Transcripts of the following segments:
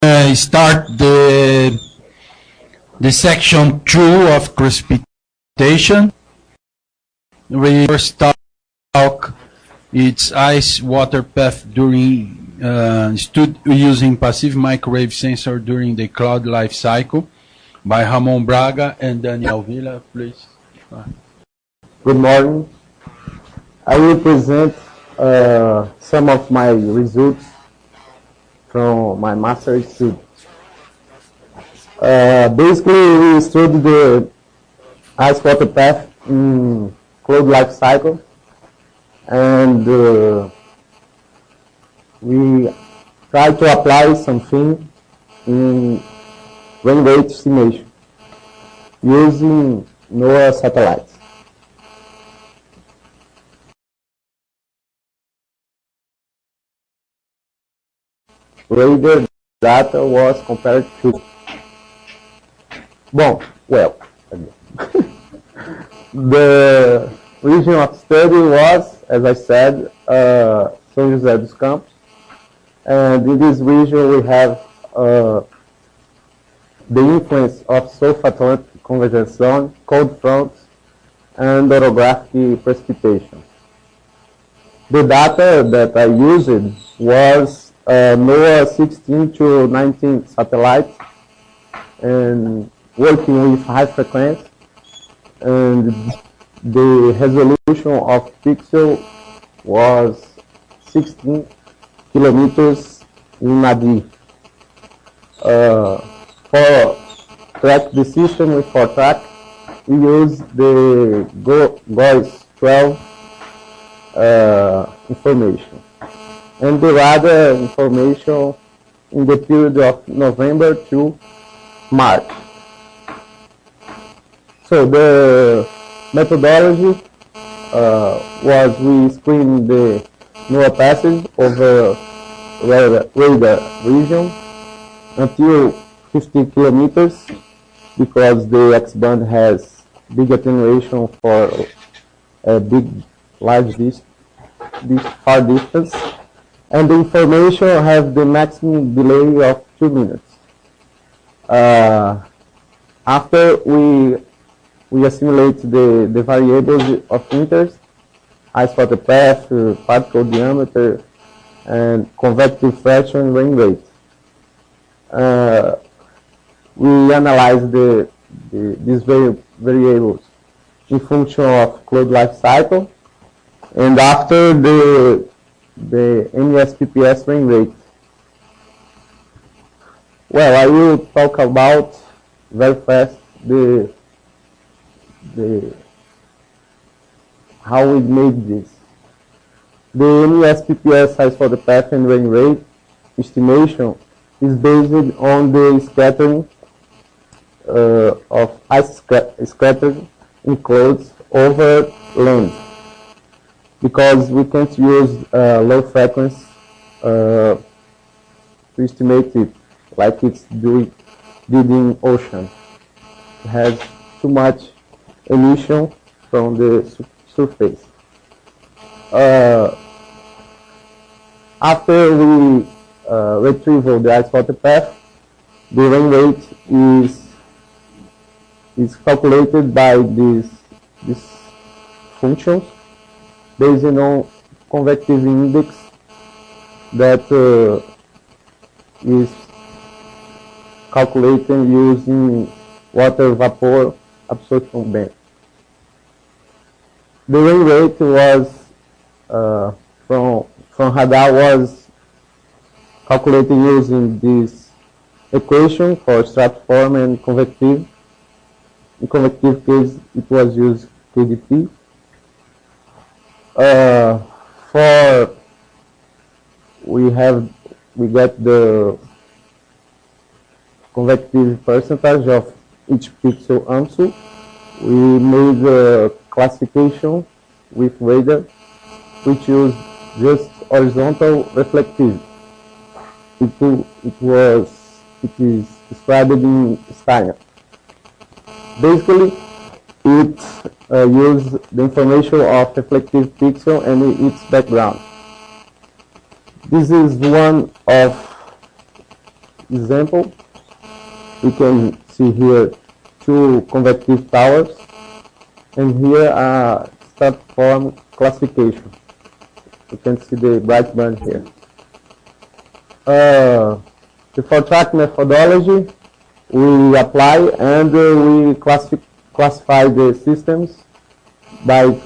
Start the section 2 of precipitation. We first talk its ice water path during using passive microwave sensor during the cloud life cycle by Ramon Braga and Daniel Villa, please. Good morning. I will present some of my results from my master's student. Basically, we studied the ice water path in cloud life cycle, and we try to apply something in rain rate estimation using NOAA satellites. Radar data was compared to the region of study was, as I said, São José dos Campos, and in this region we have the influence of South Atlantic convergence zone, cold fronts, and orographic precipitation. The data that I used was NOAA 16 to 19 satellites and working with high frequency, and the resolution of pixel was 16 kilometers in AD. For track the system with for track, we use the GOES 12 information and the radar information in the period of November to March. So the methodology was we screen the NOAA passage over radar region until 50 kilometers because the X-band has big attenuation for a large far distance, and the information has the maximum delay of 2 minutes. After we assimilate the variables of interest, ice water path, particle diameter, and convective fraction rain rate. We analyze these variables in function of cloud life cycle, and after the MESPPS rain rate. Well, I will talk about very fast how we made this. The MESPPS ice water path and rain rate estimation is based on the scattering of ice scattering in clouds over land, because we can't use low frequency to estimate it like it's did in ocean. It has too much emission from the surface. After we retrieval the ice water path, the rain rate is calculated by these functions based on convective index that is calculated using water vapor absorption band. The rain rate was from radar was calculated using this equation for stratiform and convective. In convective case, it was used KDP. For we get the convective percentage of each pixel AMSU. We made a classification with radar, which used just horizontal reflective. It is described in Steiner. Basically, it uses the information of reflective pixel and its background. This is one of example, we can see here two convective towers, and here a stratiform classification. You can see the bright band here. The four-track methodology we apply, and we classify the systems by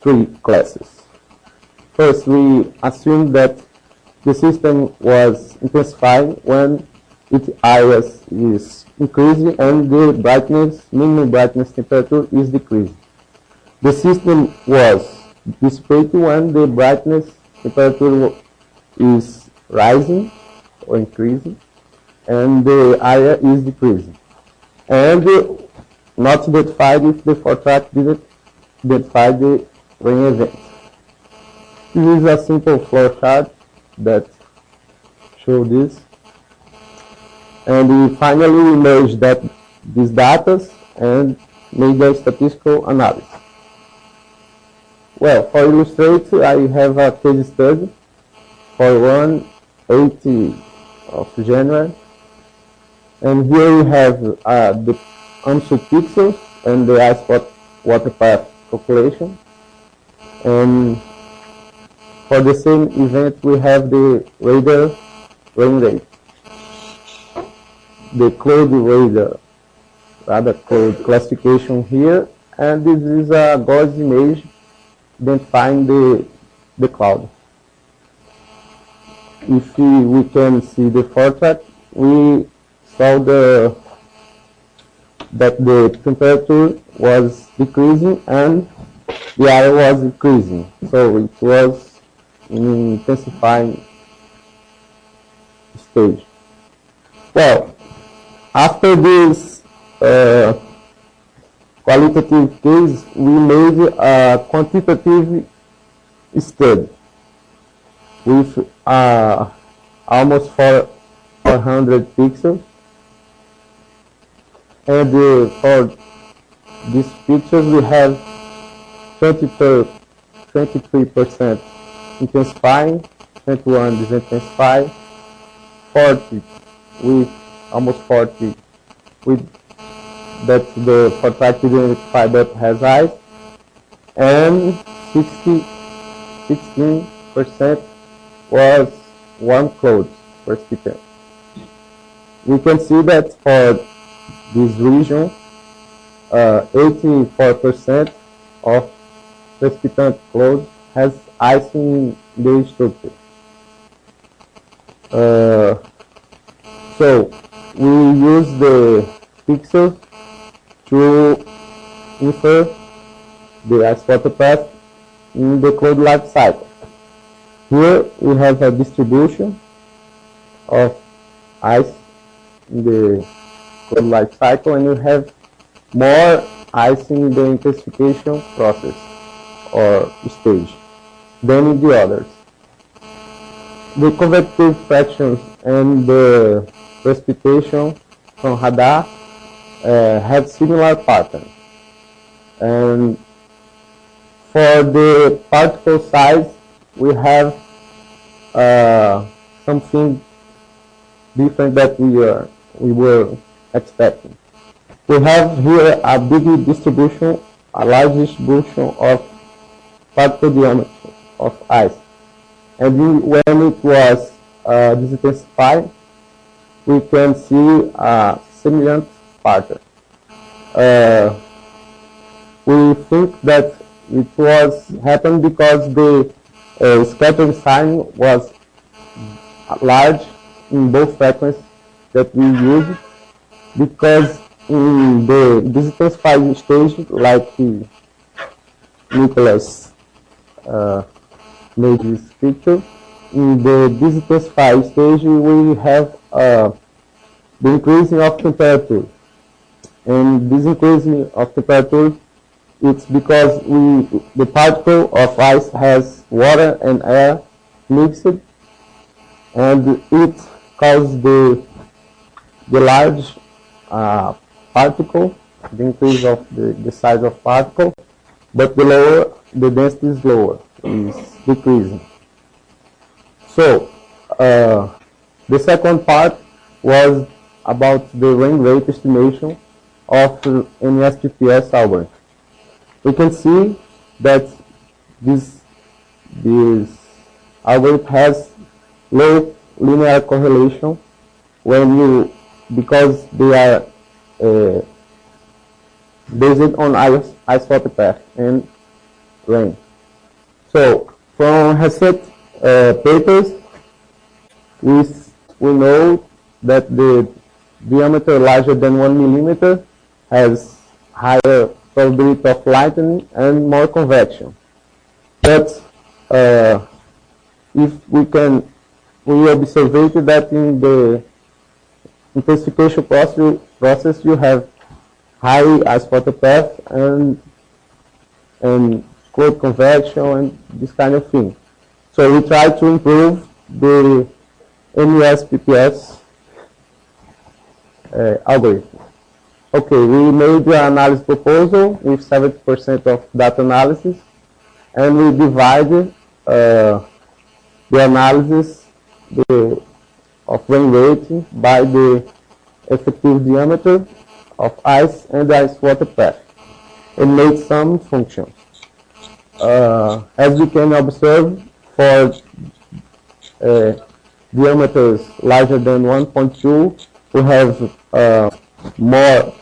three classes. First, we assume that the system was intensifying when its area is increasing and the brightness, minimum brightness temperature is decreasing. The system was dissipating when the brightness temperature is rising or increasing and the area is decreasing. And not identified if the four-track didn't identify the rain event. This is a simple flow chart that shows this. And we finally merged these data and made a statistical analysis. Well, for illustrate, I have a case study for 1/8 of January. And here we have the AMSU pixels and the ice water path calculation. And for the same event, we have the radar rain rate. The cloud radar, rather cloud classification here, and this is a gauge image identifying the cloud. If we can see the forecast, we saw that the temperature was decreasing and the area was increasing. So it was in intensifying stage. Well, after this qualitative case, we made a quantitative study with almost 400 pixels. And for these pictures, we have 23% intensifying, 21 disintensifying, 40 with almost 40 with that the four-track identified that has eyes, and 16% was warm clouds precipitant. We can see that for this region, 84% of precipitant cloud has ice in the structure. So we use the pixels to infer the ice water path in the cloud life cycle. Here we have a distribution of ice in the cloud life cycle, and you have more ice in the intensification process or stage than in the others. The convective fractions and the precipitation from radar have similar patterns. And for the particle size, we have something different that we were expecting. We have here a big distribution, a large distribution of particle diameter of ice. And when it was disintensified, we can see a similar pattern. We think that it was happened because the scattering sign was large in both frequencies that we use, because in the disintensified stage, like Nicholas made this picture, in the disintensified stage we have the increasing of temperature, and this increasing of temperature, it's because the particle of ice has water and air mixed, and it causes the large particle, the increase of the size of particle, but the density is lower, is decreasing. So the second part, was about the rain rate estimation of NSPPS algorithm. We can see that this algorithm has low linear correlation because they are based on isotopic path and rain. So from recent papers, we know that the diameter larger than 1 millimeter has higher probability of lightning and more convection. But if we observed that in the intensification process you have high isotopic path and closed convection and this kind of thing. So we try to improve the NUSPPS algorithm. Okay, we made the analysis proposal with 70% of data analysis, and we divided the analysis of rain rate by the effective diameter of ice and the ice water path, and made some functions. As we can observe, for diameters larger than 1.2, we have more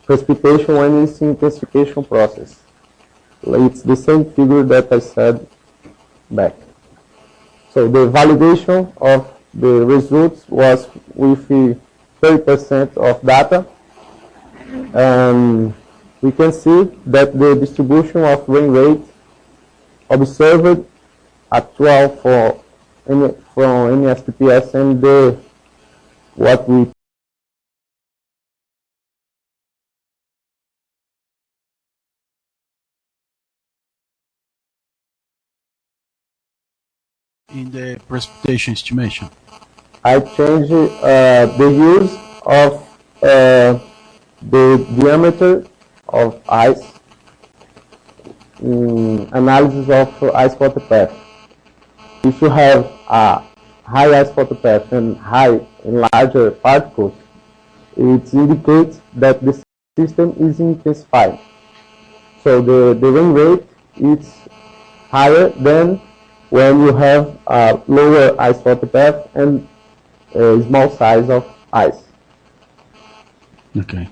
precipitation when it's in intensification process. It's the same figure that I said back. So the validation of the results was with 30% of data. And we can see that the distribution of rain rate observed at 12 from NSPPS and what we in the precipitation estimation. I changed the use of the diameter of ice in analysis of ice water path. If you have a high ice water path and high and larger particles, it indicates that the system is intensified. So the rain rate is higher than when you have a lower ice water path and a small size of ice. Okay.